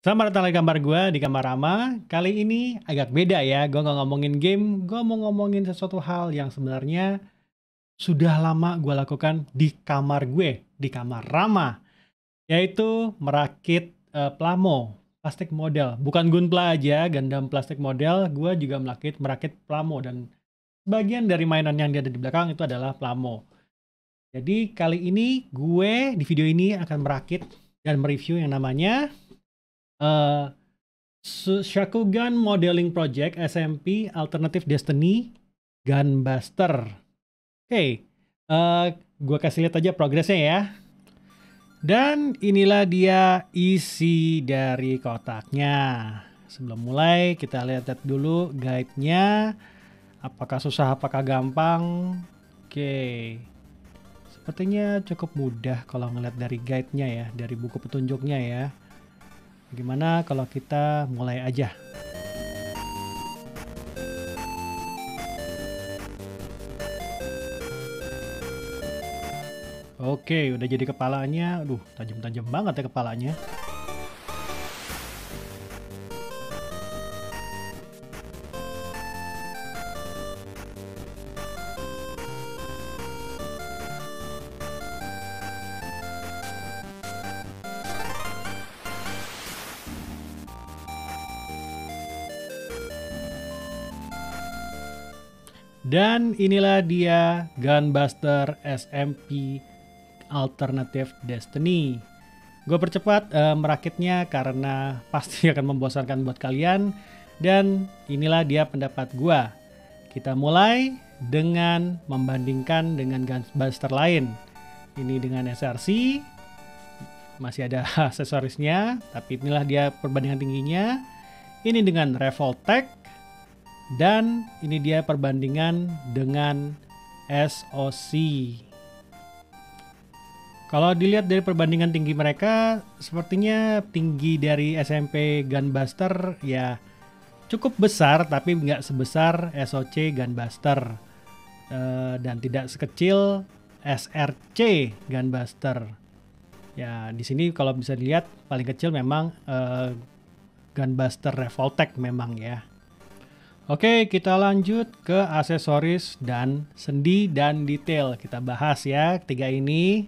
Selamat datang lagi gambar gue di Kamar Rama. Kali ini agak beda ya, gue nggak ngomongin game, gue mau ngomongin sesuatu hal yang sebenarnya sudah lama gue lakukan di kamar gue, di Kamar Rama, yaitu merakit plamo, plastik model. Bukan Gunpla aja, Gundam plastik model, gue juga merakit plamo dan bagian dari mainan yang ada di belakang itu adalah plamo. Jadi kali ini gue di video ini akan merakit dan mereview yang namanya eh, Shakugan Modeling Project SMP Alternative Destiny Gunbuster. Oke, gue kasih lihat aja progresnya ya. Dan inilah dia isi dari kotaknya. Sebelum mulai kita lihat dulu guide-nya. Apakah susah, apakah gampang? Oke, sepertinya cukup mudah kalau ngeliat dari guide-nya ya, dari buku petunjuknya ya. Gimana kalau kita mulai aja? Oke, udah jadi kepalanya. Aduh, tajam-tajam banget ya kepalanya. Dan inilah dia Gunbuster SMP Alternative Destiny. Gue percepat merakitnya karena pasti akan membosankan buat kalian. Dan inilah dia pendapat gue. Kita mulai dengan membandingkan dengan Gunbuster lain. Ini dengan SRC, masih ada aksesorisnya, tapi inilah dia perbandingan tingginya. Ini dengan Revoltech, dan ini dia perbandingan dengan SOC. Kalau dilihat dari perbandingan tinggi mereka, sepertinya tinggi dari SMP Gunbuster ya cukup besar, tapi nggak sebesar SOC Gunbuster. Dan tidak sekecil SRC Gunbuster. Ya, di sini kalau bisa dilihat paling kecil memang Gunbuster Revoltech memang ya. Oke, kita lanjut ke aksesoris dan sendi dan detail. Kita bahas ya ketiga ini.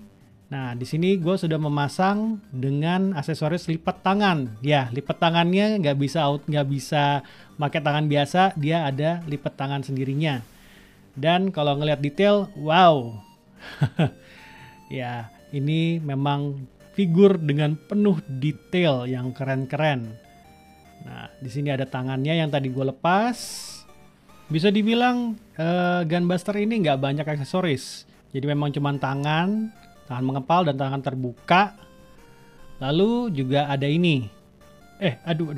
Nah, di sini gue sudah memasang dengan aksesoris lipat tangan. Ya, lipat tangannya nggak bisa pakai tangan biasa, dia ada lipat tangan sendirinya. Dan kalau ngelihat detail, wow. Ya, ini memang figur dengan penuh detail yang keren-keren. Nah, di sini ada tangannya yang tadi gue lepas. Bisa dibilang Gunbuster ini nggak banyak aksesoris. Jadi memang cuma tangan mengepal dan tangan terbuka. Lalu juga ada ini. Aduh.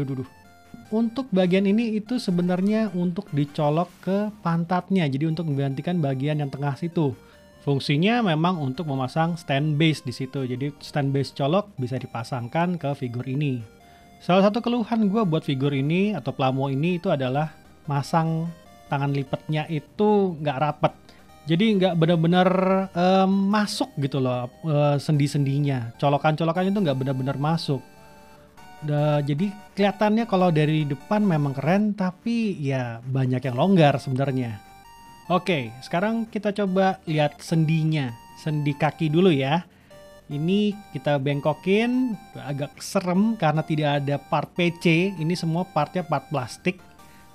Untuk bagian ini itu sebenarnya untuk dicolok ke pantatnya. Jadi untuk menggantikan bagian yang tengah situ. Fungsinya memang untuk memasang stand base di situ. Jadi stand base colok bisa dipasangkan ke figur ini. Salah satu keluhan gue buat figur ini atau plamo ini itu adalah masang tangan lipatnya itu nggak rapet. Jadi nggak benar-benar masuk gitu loh sendi-sendinya. Colokan-colokannya itu nggak benar-benar masuk. Jadi kelihatannya kalau dari depan memang keren, tapi ya banyak yang longgar sebenarnya. Oke, sekarang kita coba lihat sendinya. Sendi kaki dulu ya. Ini kita bengkokin, agak serem karena tidak ada part PC. Ini semua partnya part plastik.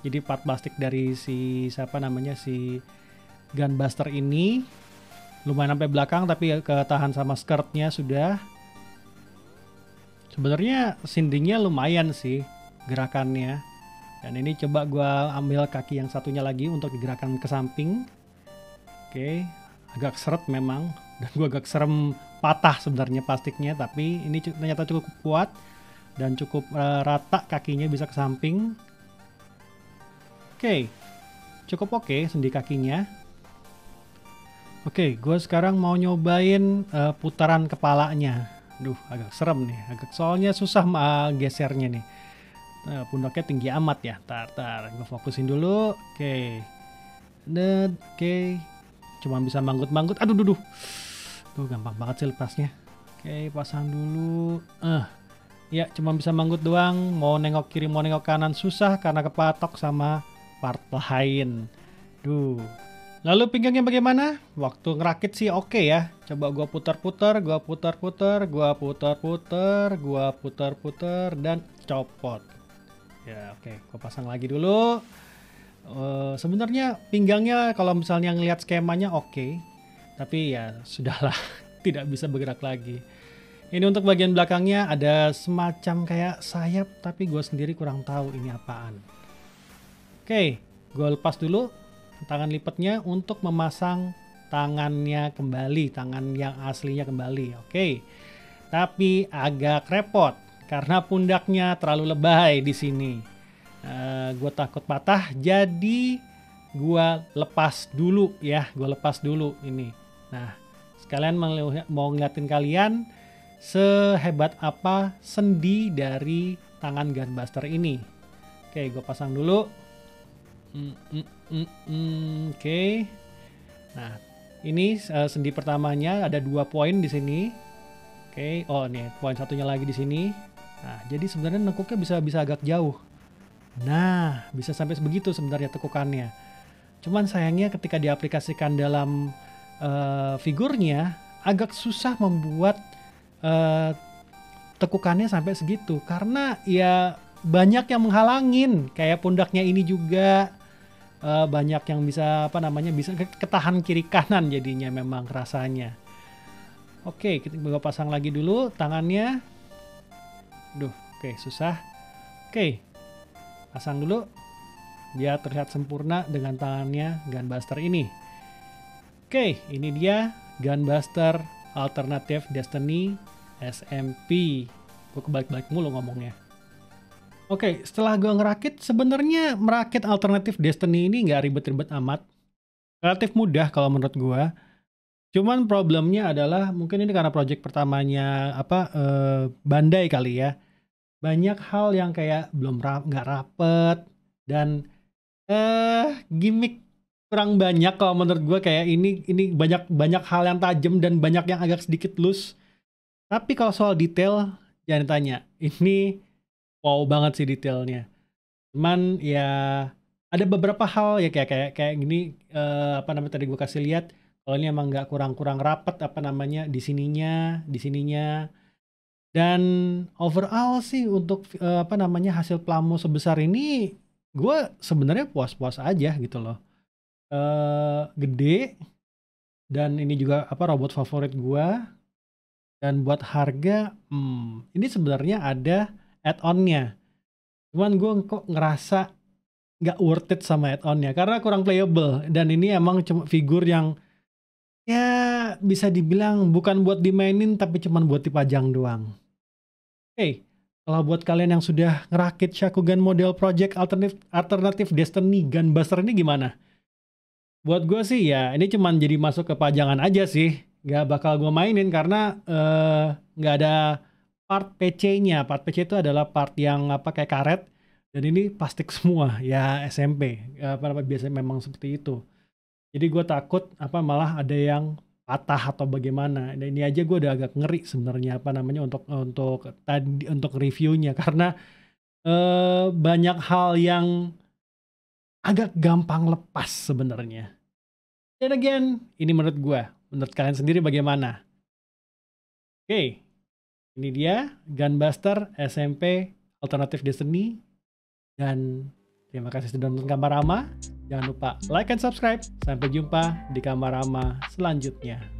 Jadi part plastik dari si Gunbuster ini. Lumayan sampai belakang tapi ketahan sama skirtnya sudah. Sebenarnya sendinya lumayan sih gerakannya. Dan ini coba gue ambil kaki yang satunya lagi untuk digerakkan ke samping. Oke, agak seret memang. Dan gue agak serem patah sebenarnya plastiknya. Tapi ini ternyata cukup kuat. Dan cukup rata kakinya bisa ke samping. Oke, cukup oke sendi kakinya. Oke, gue sekarang mau nyobain putaran kepalanya. Duh, agak serem nih. Soalnya susah gesernya nih. Pundaknya tinggi amat ya. Tar, gue fokusin dulu. Oke. Oke. Cuma bisa manggut-manggut. Aduh, Tuh gampang banget sih lepasnya. Oke, pasang dulu. Ya, cuma bisa manggut doang. Mau nengok kiri, mau nengok kanan susah karena kepatok sama part lain. Duh. Lalu pinggangnya bagaimana? Waktu ngerakit sih oke ya. Coba gua putar-putar, gua putar-putar, gua putar-putar, gua putar-putar dan copot. Ya, oke, gua pasang lagi dulu. Sebenarnya pinggangnya kalau misalnya ngelihat skemanya oke, tapi ya sudahlah, tidak bisa bergerak lagi. Ini untuk bagian belakangnya ada semacam kayak sayap, tapi gue sendiri kurang tahu ini apaan. Oke, gue lepas dulu tangan lipatnya untuk memasang tangannya kembali, tangan yang aslinya kembali. Oke, tapi agak repot karena pundaknya terlalu lebay di sini. Gue takut patah, jadi gue lepas dulu ya, gue lepas dulu ini. Nah, sekalian mau ngeliatin kalian sehebat apa sendi dari tangan gunbuster ini. Oke, gue pasang dulu. Oke. Nah, ini sendi pertamanya ada 2 poin di sini. Oke, oh nih poin satunya lagi di sini. Nah, jadi sebenarnya nekuknya bisa agak jauh. Nah, bisa sampai sebegitu sebenarnya tekukannya. Cuman sayangnya ketika diaplikasikan dalam figurnya agak susah membuat tekukannya sampai segitu karena ya banyak yang menghalangin, kayak pundaknya ini juga banyak yang bisa bisa ketahan kiri kanan jadinya memang rasanya. Oke, kita pasang lagi dulu tangannya. Duh, oke susah. Oke, pasang dulu biar terlihat sempurna dengan tangannya gunbuster ini. Oke, ini dia gunbuster Alternative Destiny SMP. Gue kebalik-balik mulu ngomongnya. Oke, setelah gue ngerakit, sebenarnya merakit Alternative Destiny ini nggak ribet-ribet amat. Relatif mudah kalau menurut gue. Cuman problemnya adalah mungkin ini karena project pertamanya Bandai kali ya. Banyak hal yang kayak belum nggak rapet dan gimmick kurang banyak kalau menurut gue. Kayak ini banyak hal yang tajam dan banyak yang agak sedikit loose. Tapi kalau soal detail jangan ditanya. Ini wow banget sih detailnya. Cuman ya ada beberapa hal ya kayak gini tadi gue kasih lihat kalau ini emang nggak kurang rapet di sininya. Dan overall sih untuk hasil plamo sebesar ini gue sebenarnya puas-puas aja gitu loh. Gede dan ini juga robot favorit gue. Dan buat harga ini sebenarnya ada add-on-nya. Cuman gue kok ngerasa nggak worth it sama add-on-nya karena kurang playable. Dan ini emang cuma figur yang ya bisa dibilang bukan buat dimainin tapi cuma buat dipajang doang. Oke, kalau buat kalian yang sudah ngerakit Shakugan model Project Alternative Destiny Gunbuster ini gimana? Buat gue sih ya ini cuma jadi masuk ke pajangan aja sih. Nggak bakal gue mainin karena nggak ada part PC-nya. Part PC itu adalah part yang kayak karet. Dan ini plastik semua, ya SMP. Biasanya memang seperti itu. Jadi gue takut malah ada yang patah atau bagaimana. Dan ini aja gue udah agak ngeri sebenarnya untuk reviewnya karena banyak hal yang agak gampang lepas sebenarnya. Dan again, ini menurut gue. Menurut kalian sendiri bagaimana? Oke, ini dia Gunbuster SMP Alternative Destiny. Dan terima kasih sudah nonton Kamarama. Jangan lupa like and subscribe. Sampai jumpa di Kamarama selanjutnya.